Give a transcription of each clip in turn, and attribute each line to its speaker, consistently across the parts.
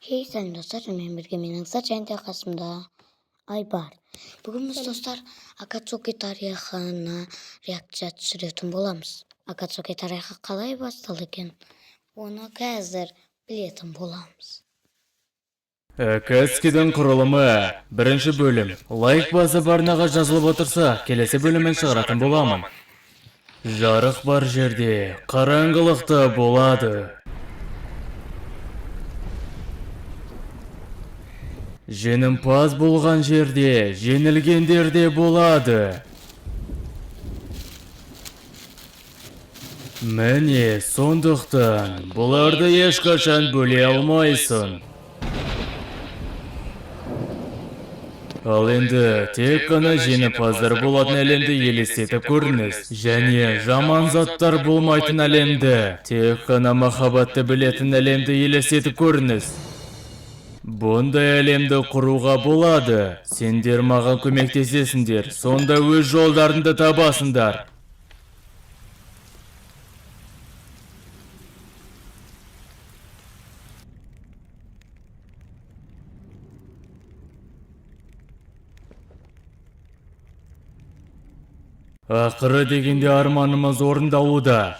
Speaker 1: Hey sayın dostlar, мен бірге менің және қасымда Айбар. Бүгін біз достар Акацуки тарихына реакция түсіретін боламыз. Акацуки тарихы қалай басталды екен, оны қазір білетін боламыз.
Speaker 2: Акацукидің құрылымы бірінші бөлім. Лайк басып арнаға жазылып отырса, келесі бөлімін шығаратын боламын. Жарық бар жерде қараңғылықта болады. Жеңімпаз болған жерде жеңілгендер де болады. Міне, сондықтан бұларды ешқашан бөле алмайсың. Ал енді тек қана жеңімпаздар болатын әлемді елестетіп көріңіз, және жаман заттар болмайтын әлемді, тек қана махаббатты білетін әлемді елестетіп көріңіз. Бұндай әлемді құруға болады. Сендер маған көмектесесіңдер, сонда өз жолдарыңды табасыңдар. Ақыры дегенде арманымыз орындалуда.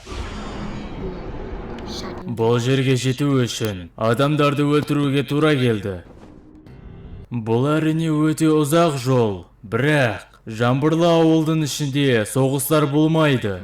Speaker 2: Бұл жерге жету үшін адамдарды өлтіруге тура келді. Бұл әрине өте ұзақ жол, бірақ жаңбырлы ауылдың ішінде соғыстар болмайды.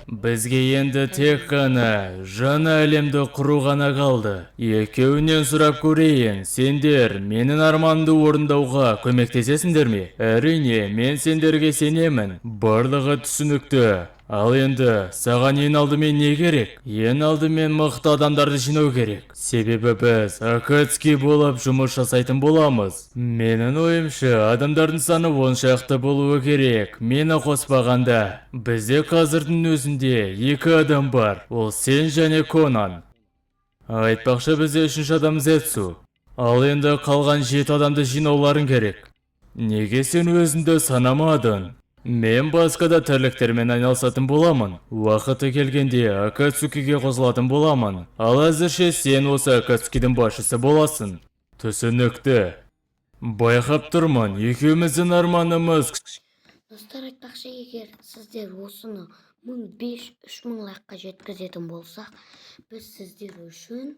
Speaker 2: Бізге енді тек қана жаңа әлемді құру ғана қалды. Екеуінен сұрап көрейін, сендер менің арманымды орындауға көмектесесіңдер ме? Әрине, мен сендерге сенемін. Барлығы түсінікті. Ал енді, саған ең алдымен не керек? Ең алдымен мықты адамдарды жинау керек. Себебі біз Акацуки болып жұмыс жасайтын боламыз. Менің ойымша, адамдардың саны 10 шақты болуы керек. Мені қоспағанда. Бізде қазірдің өзінде 2 адам бар. Ол сен және Конан. Айтпақшы, бізде 3-ші адам Зетсу. Ал енді қалған 7 адамды жинауларың керек. Неге сен өзіңді санамадың? Мен басқа да тірліктермен айналысатын боламын. Уақыты келгенде Акацукиге қосылатын боламын. Ал әзірше сен осы Акацукидің басшысы боласың. Түсінікті. Байқап тұрмын, екеуміздің арманымыз.
Speaker 1: Достар, айтпақшы, егер сіздер осыны 1500-3000 лайкқа жеткізетін болсақ, біз сіздер үшін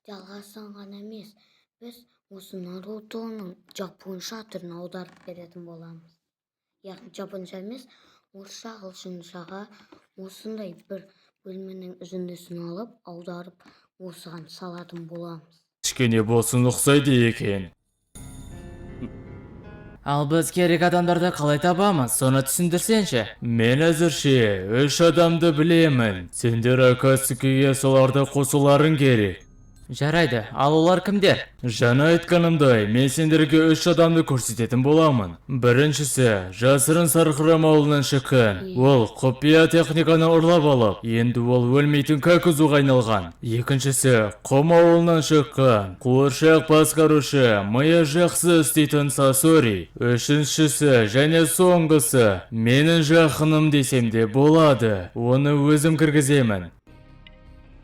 Speaker 1: жалғасын ғана емес, біз осы Нарутоның жапонша түрін аударып беретін боламыз. Яғни жапонша емес, орысша, ағылшыншаға осындай бір бөлменің үзіндісін алып, аударып, осыған салатын боламыз.
Speaker 2: Кішкене болсын ұқсайды екен. Ал біз керек адамдарды қалай табамыз, соны түсіндірсенші. Мен әзірше 3 адамды білемін. Сендер Акацукиге соларды қосуларың керек. Жарайды, ал олар кімдер? Жаңа айтқанымдай, мен сендерге 3 адамды көрсететін боламын. Біріншісі, жасырын сарқырам ауылынан шыққан. Ол құпия техниканы ұрлап алып, енді ол өлмейтін Какузуға айналған. Екіншісі, құм ауылынан шыққан. Қуыршақ басқарушы, миы жақсы істейтін Сасори. Үшіншісі және соңғысы, менің жақыным десем де болады. Оны өзім кіргіземін.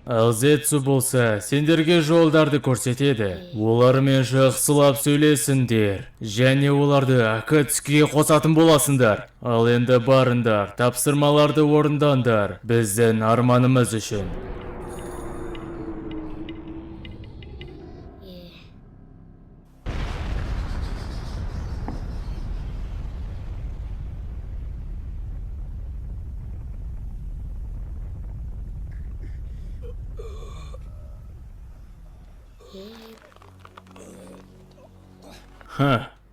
Speaker 2: Ал Зетсу болса, сендерге жолдарды көрсетеді. Олармен жақсылап сөйлесіңдер. Және оларды Акацукиге қосатын боласыңдар. Ал енді барыңдар, тапсырмаларды орындаңдар. Біздің арманымыз үшін.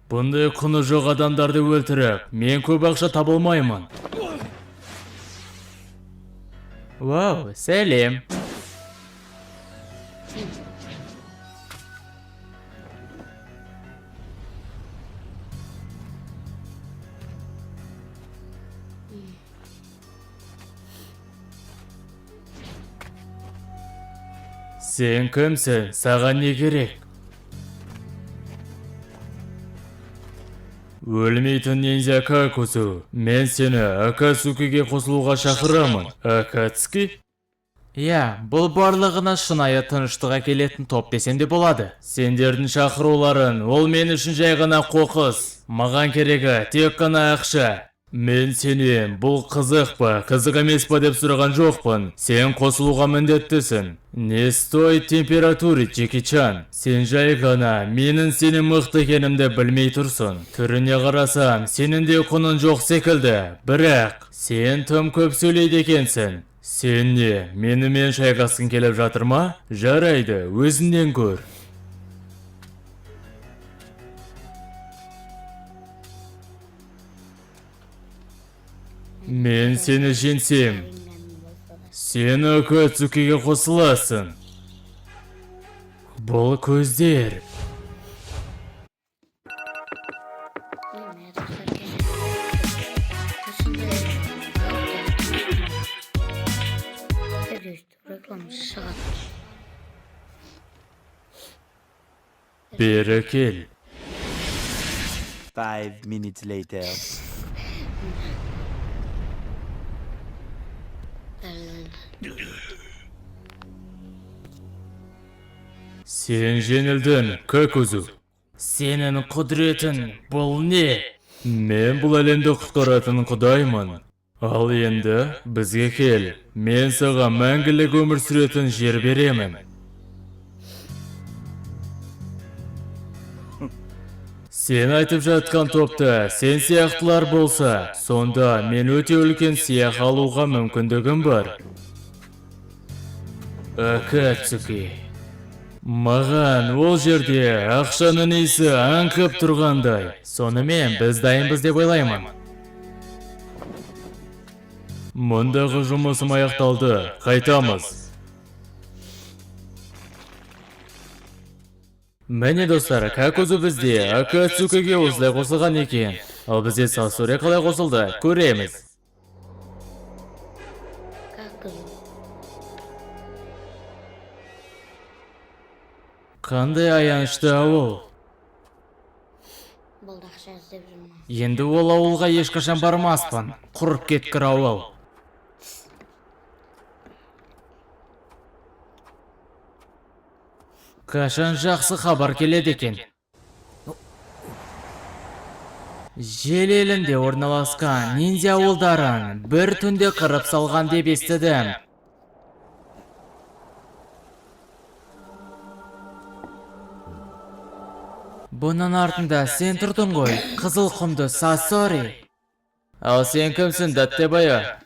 Speaker 2: Бұндай құны жоқ адамдарды өлтіріп, мен көп ақша табылмаймын. Вау, сәлем. Сен кімсің? Саған не керек? Өлмейтін ниндзя Какузу. Мен сені Акацукиге қосылуға шақырамын. Акацуки? Иә, бұл барлығына шынайы тыныштық әкелетін топ десем де болады. Сендердің шақыруларын, ол мен үшін жай ғана қоқыс. Маған керегі тек қана ақша. Мен сенен бұл қызық па, қызық емес па деп сұраған жоқпын. Сен қосылуға міндеттісің. Не стоит температуры, Джеки Чан. Сен жай ғана менің сенің мықты екенімді білмей тұрсың. Түріне қарасам, сенің де құның жоқ секілді. Бірақ сен тым көп сөйлейді екенсің. Сен не, менімен шайқасқың келіп жатыр ма? Жарайды, өзіңнен көр. Мен сені жеңсем, сен Акацукиге қосыласың. Бұл көздер. Бері кел.
Speaker 3: 5 minutes later.
Speaker 2: Сен жеңілдің, Какузу. Сенің құдіретің бұл не? Мен бұл әлемді құтқаратын құдаймын. Ал енді бізге кел. Мен саған мәңгілік өмір сүретін жер беремін. Сен айтып жатқан топта сен сияқтылар болса, сонда мен өте үлкен сияқ алуға мүмкіндігім бар. Акацуки. Маған ол жерде ақшаның иісі аңқып тұрғандай. Сонымен біз дайынбыз деп ойлаймын. Мұндағы жұмысым аяқталды. Қайтамыз. Міне достар, Какузу бізде Акацукиге осылай қосылған екен. Ал бізде Сасуре қалай қосылды? Көреміз. Қандай аянышты ауыл. Енді ол ауылға ешқашан бармаспын. Құрып кеткір ауыл. Қашан жақсы хабар келеді екен. Жел елінде орналасқан ниндзя ауылдарын бір түнде қырып салған деп естідім. Бұның артында сен тұрдың ғой, қызыл құмды Сасори. Ал сен кімсің, Даттебая?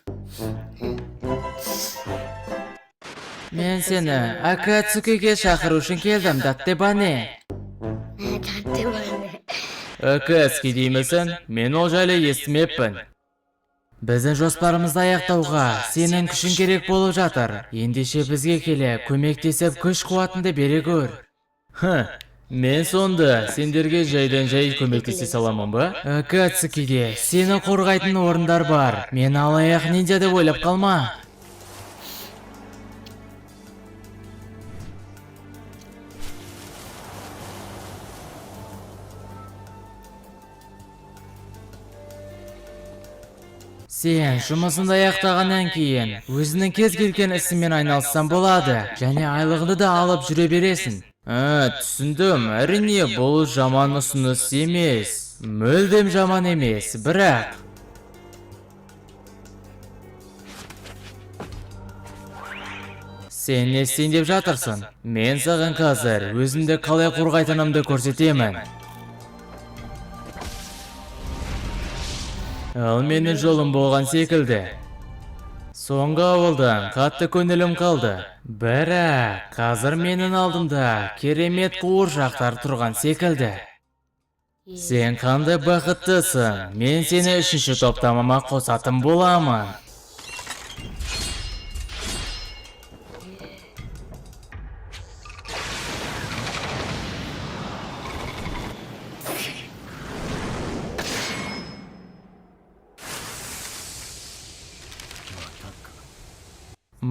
Speaker 2: Мен сені Акацукиге шақыру үшін келдім, Даттебане. Акацуки деймісің? Мен ол жайлы естімеппін. Біздің жоспарымызды аяқтауға сенің күшін керек болып жатыр. Ендеше бізге келе, көмектесіп күш қуатынды бере көр. Мен сонда сендерге жайдан жай көмектесе саламын ба? Акацукиде сені қорғайтын орындар бар. Мен алаяқ ниндзя деп ойлап қалма. Сен жұмысыңды аяқтағаннан кейін өзінің кез келген ісімен айналыссан болады, және айлығыңды да алып жүре бересің. Түсіндім, әрине бұл жаман ұсыныс емес. Мүлдем жаман емес, бірақ сен не істейін деп жатырсың? Мен саған қазір өзімді қалай қорғайтынымды көрсетемін. Ал менің жолым болған секілді. Соңғы ауылдан қатты көңілім қалды. Бірақ қазір менің алдымда керемет қуыршақтар тұрған секілді. Сен қандай бақыттысың. Мен сені үшінші топтамама қосатын боламын.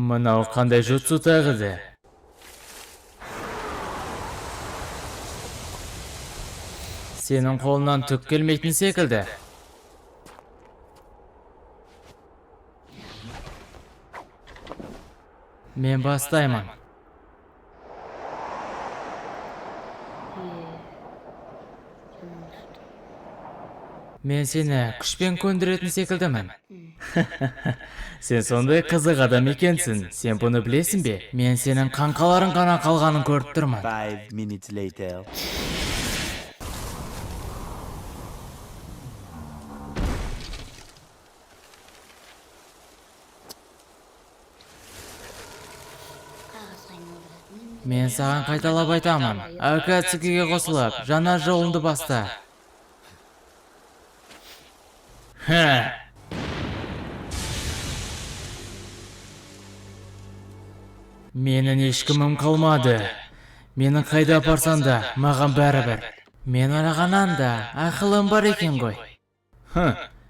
Speaker 2: Мынау қандай jutsu тағыды? Сенің қолынан түк келмейтін секілді. Мен бастаймын. Мен сені күшпен көндіретін секілдімін. Сен сондай қызық адам екенсің. Сен бұны білесің бе? Мен сенің қаңқаларың ғана қалғанын көріп тұрмын.
Speaker 3: 5 minutes later.
Speaker 2: Мен саған қайталап айтамын. Акацукиге қосылып, жаңа жолыңды баста. Ха! Менің ешкімім қалмады. Менің қайда апарсан да, маған бәрібір. Мен ойлағаннан да ақылым бар екен ғой.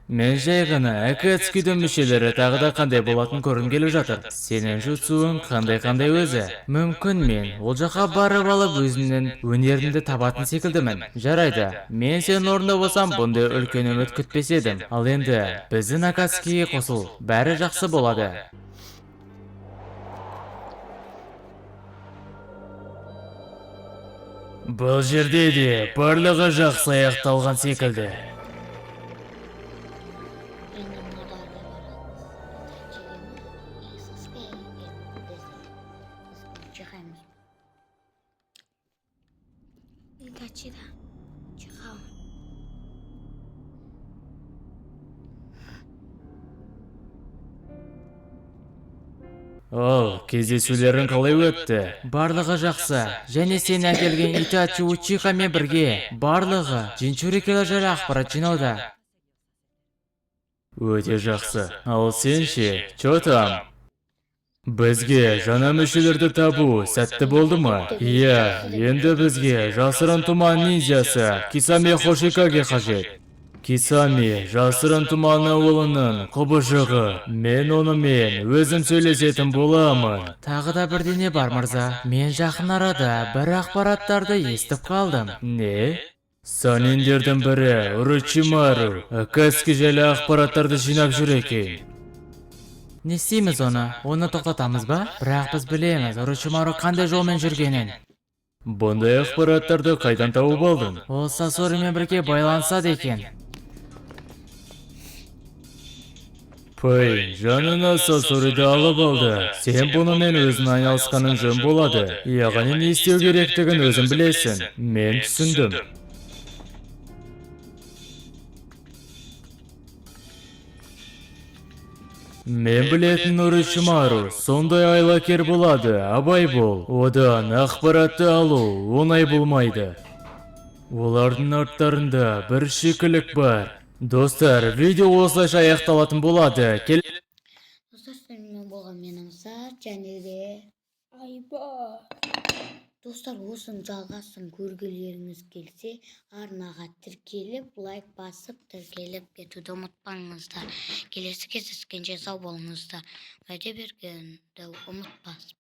Speaker 2: Мен жай ғана Акацукидің мүшелері тағы да қандай болатын көргім келіп жатыр. Сенің jutsuың қандай өзі. Мүмкін мен ол жаққа барып алып өзімнің өнерімді табатын секілдімін. Жарайды, мен сенің орнында болсам бұндай үлкен үміт күтпес едім. Ал енді біздің Акацукиге қосыл, бәрі жақсы болады. Бұл жерде де барлығы жақсы аяқталған секілді. Ол, кездесулерің қалай өтті? Барлығы жақсы. Және сен әкелген Итачи Учихамен бірге барлығы Джинчурикиға жайлы ақпарат жинауда. Өте жақсы. Ал сен ше, чо там? Бізге жаңа мүшелерді табу сәтті болды ма? Иә, енді бізге жасырын тұман ниндзясы Кисами Хошикаге қажет. Кисами, жасырын тұман ауылының құбыжығы. Мен онымен өзім сөйлесетін боламын. Тағы да бірдеңе бар, мырза. Мен жақын арада бір ақпараттарды естіп қалдым. Не? Саниндердің бірі Урочимару Акацуки жайлы ақпараттарды жинап жүр екен. Не істейміз оны? Оны тоқтатамыз ба? Бірақ біз білеміз Урочимару қандай жолмен жүргенін. Бұндай ақпараттарды қайдан тауып алдың? Ол Сасоримен бірге байланысады екен. Пэй, жанына Сасориді алып алды. Сен бұнымен өзің айналысқаның жөн болады. Яғни не істеу керектігін өзің білесің. Мен түсіндім. Мен білетін Урочимару сондай айлакер болады, абай бол. Одан ақпаратты алу оңай болмайды. Олардың арттарында бір шикілік бар. Достар, видео осылайша аяқталатын болады.
Speaker 1: Достар, сенімен болған менің Сар, және де Айбар. Достар, осының жалғасын көргілеріңіз келсе, арнаға тіркеліп, лайк басып, тіркеліп кетуді ұмытпаңыздар. Келесі кездескенше сау болыңыздар. Уәде бергенді ұмытпас.